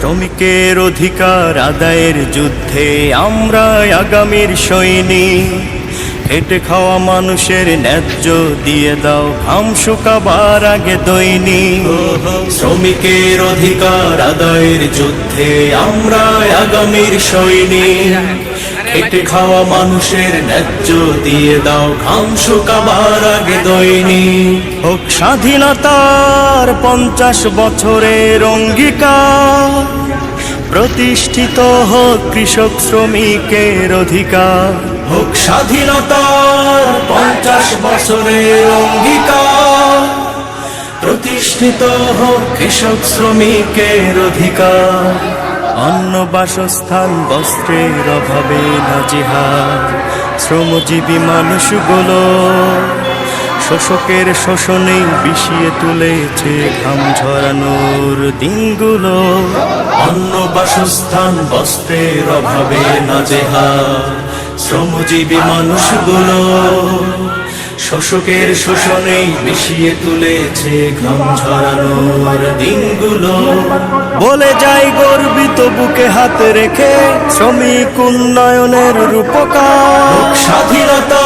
শ্রমিকের অধিকার আদায়ের যুদ্ধে আমরা আগামীর সৈনিক। খেটে খাওয়া মানুষের ন্যায্য দিয়ে দাও, ঘাম শুকাবার আগে দৈনিক। শ্রমিকের অধিকার আদায়ের যুদ্ধে আমরা আগামীর সৈনিক। খেটে খাওয়া মানুষের ন্যায্য দিয়ে দাও, ঘাম শুকাবার আগে দৈনিক। হোক স্বাধীনতার 50 বছরের অঙ্গীকার, প্রতিষ্ঠিত হোক কৃষক শ্রমিকের অধিকার। হোক স্বাধীনতার 50 বছরের অঙ্গীকার, প্রতিষ্ঠিত হোক কৃষক শ্রমিকের অধিকার। অন্ন বাসস্থান বস্ত্রের অভাবে নাজেহাল শ্রমজীবী মানুষগুলো, শোষকের শোষণে বিষিয়ে তুলেছে ঘাম ঝরানোর দিনগুলো। অন্ন বাসস্থান বস্ত্রের অভাবে নাজেহাল শ্রমজীবী মানুষগুলো, শোষকের শোষণে বিষিয়ে তুলেছে ঘাম ঝরানোর দিনগুলো। বলে যাই গর্বিত বুকে হাত রেখে, শ্রমিক উন্নয়নের রূপকার। স্বাধীনতা